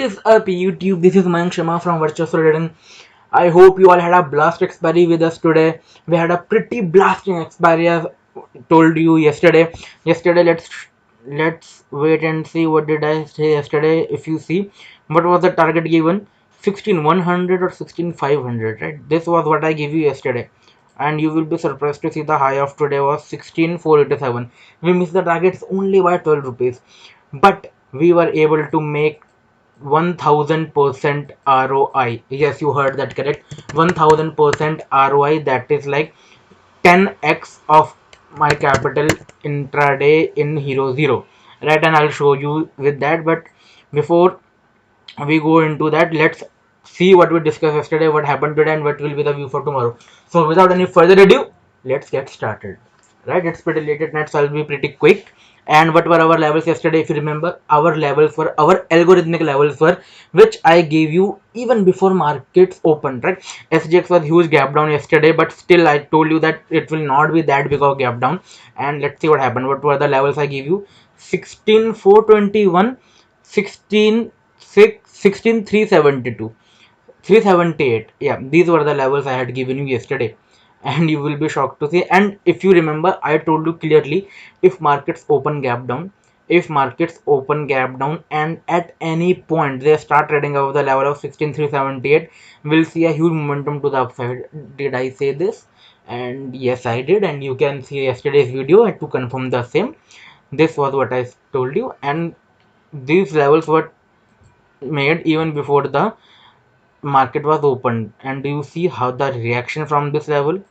is up YouTube? This is Mayank Sharma from Varchaswa Trading. I hope you all had a blast expiry with us today. We had a pretty blasting expiry as told you yesterday. Let's wait and see what did I say yesterday. If you see what was the target given, 16,100 or 16,500, right? This was what I gave you yesterday. And you will be surprised to see the high of today was 16,487. We missed the targets only by 12 rupees, but we were able to make 1000% ROI. Yes, you heard that correct. 1000% ROI, that is like 10x of my capital intraday in Hero Zero, right? And I'll show you with that. But before we go into that, let's see what we discussed yesterday, what happened today, and what will be the view for tomorrow. So without any further ado, let's get started. Right, it's pretty late at night, so I'll be pretty quick. And what were our levels yesterday? If you remember, our levels were our algorithmic levels were, which I gave you even before markets opened, right? SGX was huge gap down yesterday, but still I told you that it will not be that big of gap down. And let's see what happened. What were the levels I gave you? 16,421, 16,372, 378. Yeah, these were the levels I had given you yesterday. And you will be shocked to see. And if you remember, I told you clearly, if markets open gap down, and at any point they start trading above the level of 16,378, we'll see a huge momentum to the upside. Did I say this? And yes, I did. And you can see yesterday's video to confirm the same. This was what I told you. And these levels were made even before the market was opened. And do you see how the reaction from this level?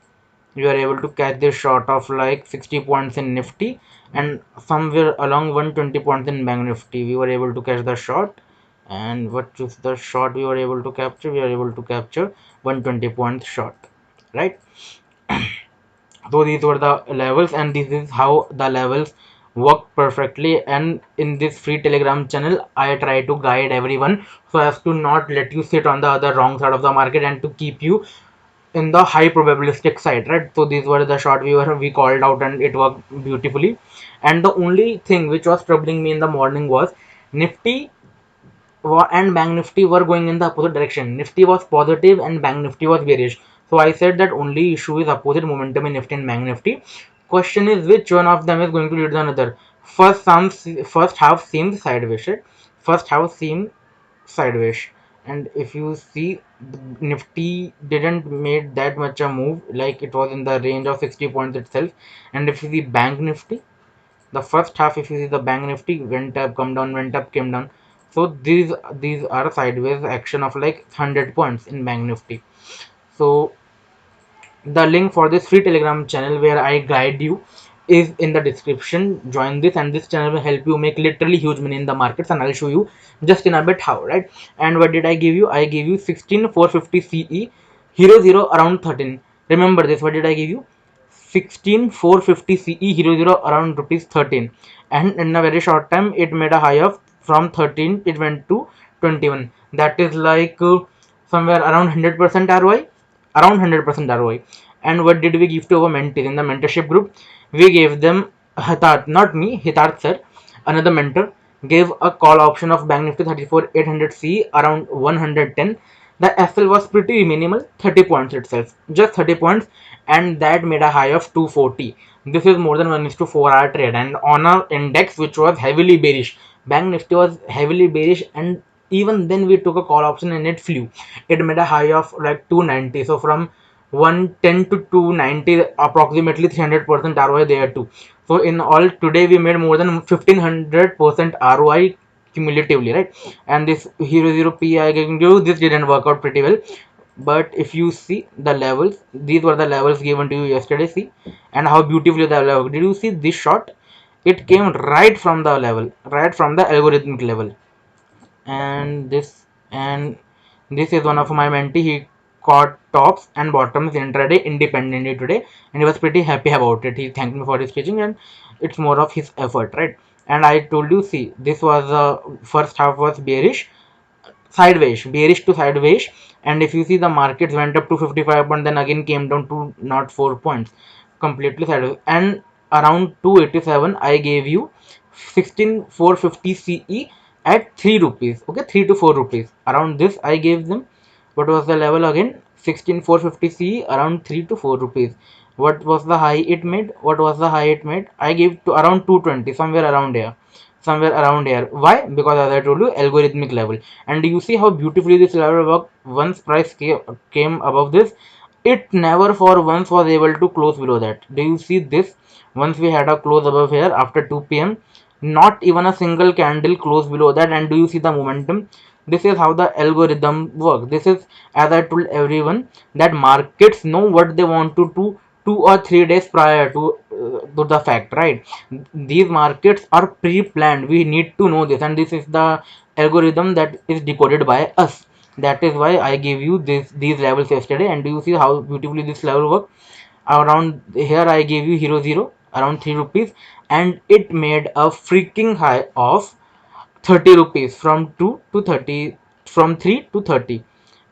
You are able to catch this short of like 60 points in Nifty and somewhere along 120 points in Bank Nifty. We were able to catch the short. And what is the short we were able to capture? We are able to capture 120 points short, right? So these were the levels, and this is how the levels work perfectly. And in this free Telegram channel, I try to guide everyone so as to not let you sit on the other wrong side of the market and to keep you in the high probabilistic side, right? So these were the short we called out, and it worked beautifully. And the only thing which was troubling me in the morning was Nifty and Bank Nifty were going in the opposite direction. Nifty was positive and Bank Nifty was bearish. So I said that only issue is opposite momentum in Nifty and Bank Nifty. Question is which one of them is going to lead the another. First half seemed sideways, right? First half seemed sideways. And if you see, Nifty didn't made that much a move, like it was in the range of 60 points itself. And if you see Bank Nifty, the first half, if you see the Bank Nifty went up, come down, went up, came down. So these are sideways action of like 100 points in Bank Nifty. So the link for this free Telegram channel where I guide you is in the description. Join this, and this channel will help you make literally huge money in the markets, and I'll show you just in a bit how, right? And what did I give you? I gave you 16,450 CE, Hero Zero around 13. Remember this. What did I give you? 16,450 CE, Hero Zero around rupees 13. And in a very short time it made a high of from 13 it went to 21. That is like somewhere around 100% ROI, around 100% ROI. And what did we give to our mentees in the mentorship group? We gave them Hitat, not me, Hitat sir, another mentor, gave a call option of Bank Nifty 34,800C around 110. The FL was pretty minimal, 30 points itself, just 30 points, and that made a high of 240. This is more than 1:4 hour trade, and on our index which was heavily bearish, Bank Nifty was heavily bearish, and even then we took a call option and it flew. It made a high of like 290. So from 110 to 290, approximately 300% ROI there too. So in all today we made more than 1500% ROI cumulatively, right? And this Hero Zero P I giving you, this didn't work out pretty well. But if you see the levels, these were the levels given to you yesterday. See, and how beautifully the level. Did you see this shot? It came right from the level, right from the algorithmic level. And this is one of my mentee. He caught tops and bottoms intraday independently today, and he was pretty happy about it. He thanked me for his teaching, and it's more of his effort, right? And I told you, see, this was first half was bearish, sideways, bearish to sideways. And if you see, the markets went up to 55 points, then again came down to not 4 points, completely sideways. And around 287 I gave you 16,450 CE, at 3 rupees, okay, 3 to 4 rupees. Around this I gave them. What was the level again? 16450 C, around 3 to 4 rupees. What was the high it made? What was the high it made? I gave to around 220, somewhere around here. Somewhere around here. Why? Because as I told you, algorithmic level. And you see how beautifully this level worked. Once price came above this, it never for once was able to close below that. Do you see this? Once we had a close above here after 2 p.m., not even a single candle close below that. And do you see the momentum? This is how the algorithm works. This is, as I told everyone, that markets know what they want to do 2 or 3 days prior to the fact, right? These markets are pre-planned. We need to know this, and this is the algorithm that is decoded by us. That is why I gave you these levels yesterday. And do you see how beautifully this level works? Around here I gave you hero zero around 3 rupees, and it made a freaking high of 30 rupees from 2 to 30, from 3 to 30.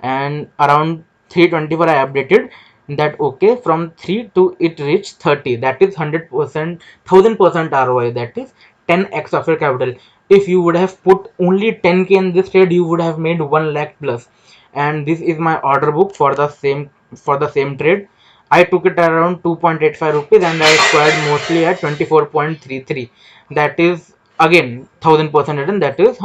And around 324 I updated that, okay, from 3 to it reached 30, that is 100%, 1000% ROI, that is 10x of your capital. If you would have put only 10k in this trade, you would have made 1 lakh plus. And this is my order book for the same trade. I took it around 2.85 rupees, and I squared mostly at 24.33. That is again 1000% return, that is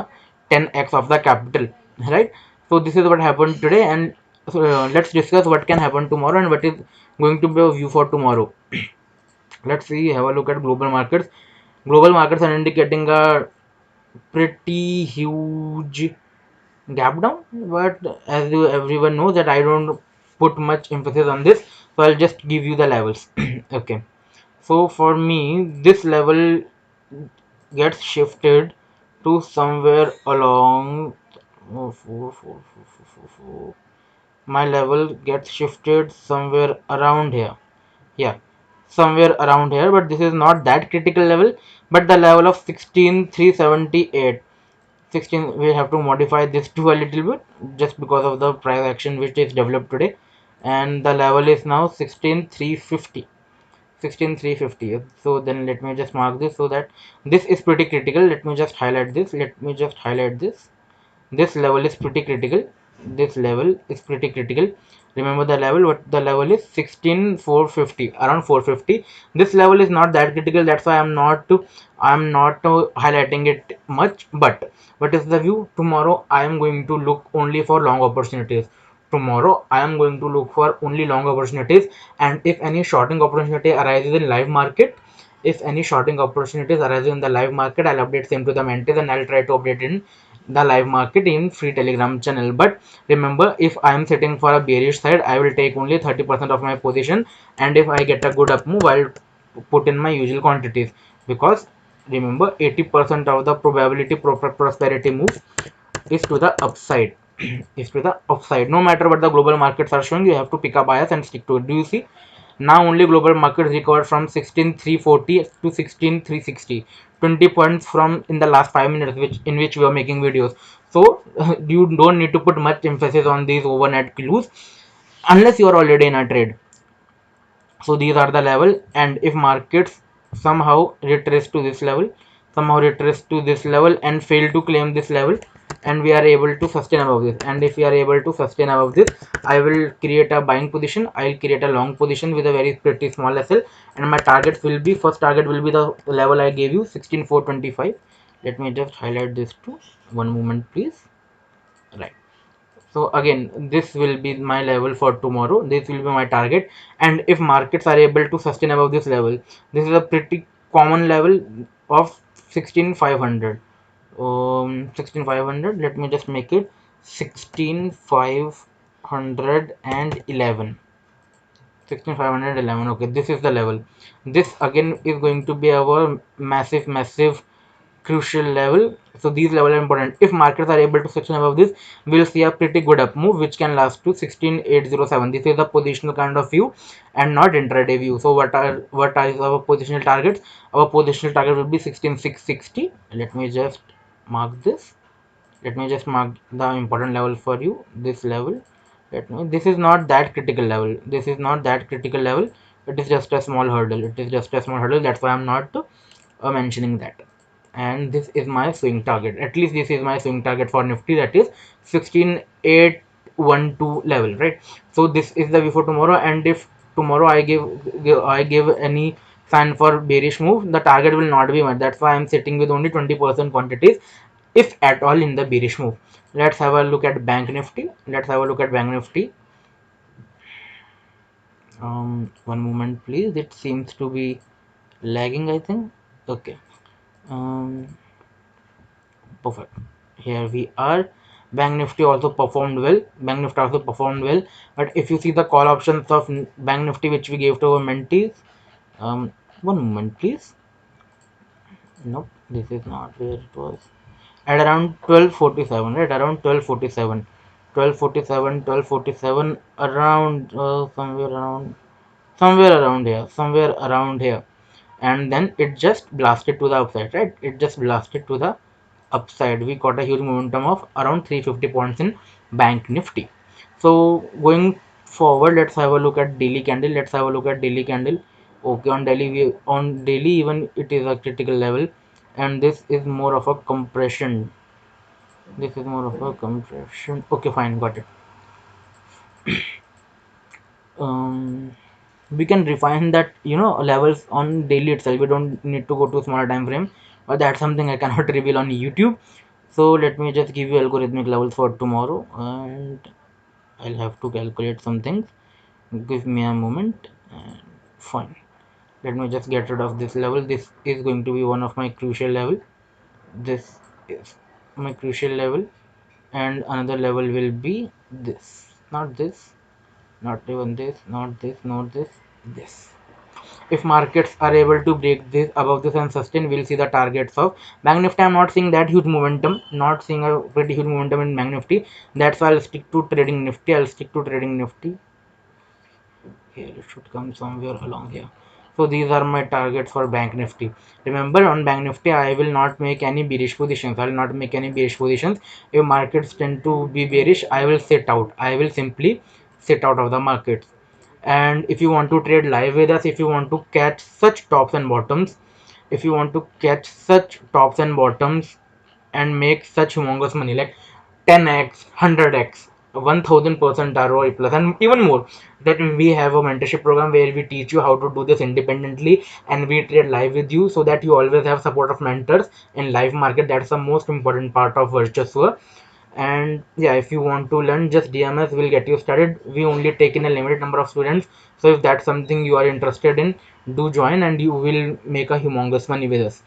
10x of the capital, right? So this is what happened today. And let's discuss what can happen tomorrow and what is going to be a view for tomorrow. Let's see, have a look at global markets. Global markets are indicating a pretty huge gap down, but as you everyone knows that I don't put much emphasis on this, so I'll just give you the levels. Okay, so for me this level gets shifted to somewhere along, my level gets shifted somewhere around here. Yeah, somewhere around here, but this is not that critical level. But the level of 16378, 16, we have to modify this to a little bit just because of the price action which is developed today. And the level is now 16350, 16350. So then let me just mark this, so that this is pretty critical. Let me just highlight this, this level is pretty critical. This level is pretty critical. Remember the level, what the level is? 16450, around 450. This level is not that critical, that's why I'm not highlighting it much. But what is the view? Tomorrow I am going to look only for long opportunities. Tomorrow I am going to look for only long opportunities. And if any shorting opportunity arises in live market, if any shorting opportunities arise in the live market, I'll update same to the mentees, and I'll try to update in the live market in free telegram channel. But remember, if I am sitting for a bearish side, I will take only 30% of my position, and if I get a good up move, I'll put in my usual quantities. Because remember, 80% of the probability prosperity move is to the upside. Is to the upside. No matter what the global markets are showing, you have to pick a bias and stick to it. Do you see? Now only global markets recovered from 16340 to 16360. 20 points from in the last 5 minutes, which in which we are making videos. So you don't need to put much emphasis on these overnight clues unless you are already in a trade. So these are the level, and if markets somehow retrace to this level, and fail to claim this level, and we are able to sustain above this, and if we are able to sustain above this, I will create a buying position. I'll create a long position with a very pretty small SL, and my targets will be, first target will be the level I gave you, 16425. Let me just highlight this too, one moment please. Right, so again, this will be my level for tomorrow, this will be my target. And if markets are able to sustain above this level, this is a pretty common level of 16500. 16500, let me just make it 16511. 16511, okay, this is the level. This again is going to be our massive crucial level. So these levels are important. If markets are able to sustain above this, we'll see a pretty good up move which can last to 16807. This is a positional kind of view and not intraday view. So what are our positional targets? Our positional target will be 16660. Let me just mark this. Let me just mark the important level for you, this level. This is not that critical level, it is just a small hurdle, that's why I'm not mentioning that. and this is my swing target. At least this is my swing target for Nifty, that is 16812 level, right? So this is the before tomorrow, and if tomorrow I give any sign for bearish move, the target will not be met. That's why I'm sitting with only 20% quantities, if at all, in the bearish move. Let's have a look at Bank Nifty. Let's have a look at Bank Nifty. One moment please, it seems to be lagging, I think. Okay. um Perfect. Here we are. Bank Nifty also performed well. Bank Nifty also performed well. But if you see the call options of Bank Nifty which we gave to our mentees, one moment please. Nope, this is not where it was. At around 12:47, right? Around 12:47, 12:47, 12:47, around somewhere around here, somewhere around here, and then it just blasted to the upside, right? It just blasted to the upside. We got a huge momentum of around 350 points in Bank Nifty. So going forward, let's have a look at daily candle. Let's have a look at daily candle. Okay, on daily even it is a critical level, and this is more of a compression. This is more of a compression. Okay, fine, got it. um we can refine that, levels on daily itself. We don't need to go to smaller time frame, but that's something I cannot reveal on YouTube. So let me just give you algorithmic levels for tomorrow, and I'll have to calculate some things. Give me a moment. And fine, let me just get rid of this level. This is going to be one of my crucial level. This is my crucial level, and another level will be this, not this, not even this, not this, not this. If markets are able to break this above this and sustain, we'll see the targets of Bank Nifty. I'm not seeing that huge momentum, not seeing a pretty huge momentum in Bank Nifty. That's why I'll stick to trading Nifty. I'll stick to trading Nifty. Here it should come somewhere along here. So these are my targets for Bank Nifty. Remember, on Bank Nifty I will not make any bearish positions. I will not make any bearish positions. If markets tend to be bearish, I will sit out. I will simply sit out of the markets. And if you want to trade live with us, if you want to catch such tops and bottoms, if you want to catch such tops and bottoms and make such humongous money like 10x, 100x, 1000% ROI plus, and even more, that we have a mentorship program where we teach you how to do this independently, and we trade live with you, so that you always have support of mentors in live market. That's the most important part of Varchaswa. And yeah, if you want to learn, just DM us, we'll get you started. We only take in a limited number of students, so if that's something you are interested in, do join and you will make a humongous money with us.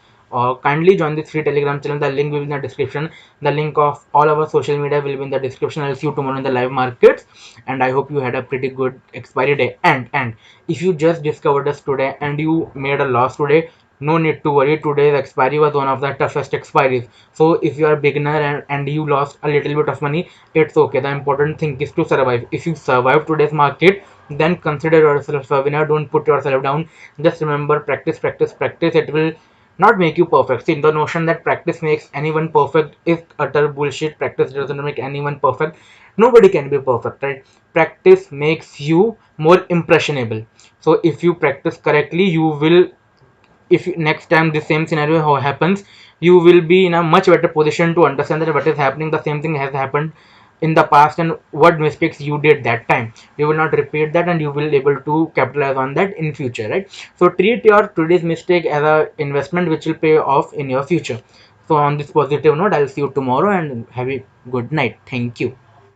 Kindly join this free Telegram channel. The link will be in the description. The link of all our social media will be in the description. I'll see you tomorrow in the live markets, and I hope you had a pretty good expiry day. And if you just discovered us today and you made a loss today, no need to worry. Today's expiry was one of the toughest expiries. So if you are a beginner and you lost a little bit of money, it's okay. The important thing is to survive. If you survive today's market, then consider yourself a winner. Don't put yourself down. Just remember, practice, practice, practice. It will not make you perfect. See, the notion that practice makes anyone perfect is utter bullshit. Practice doesn't make anyone perfect. Nobody can be perfect, right? Practice makes you more impressionable. So if you practice correctly, you will, if next time the same scenario happens, you will be in a much better position to understand that what is happening, the same thing has happened in the past, and what mistakes you did that time, you will not repeat that, and you will able to capitalize on that in future, right? So treat your today's mistake as a investment which will pay off in your future. So on this positive note, I'll see you tomorrow, and have a good night. Thank you.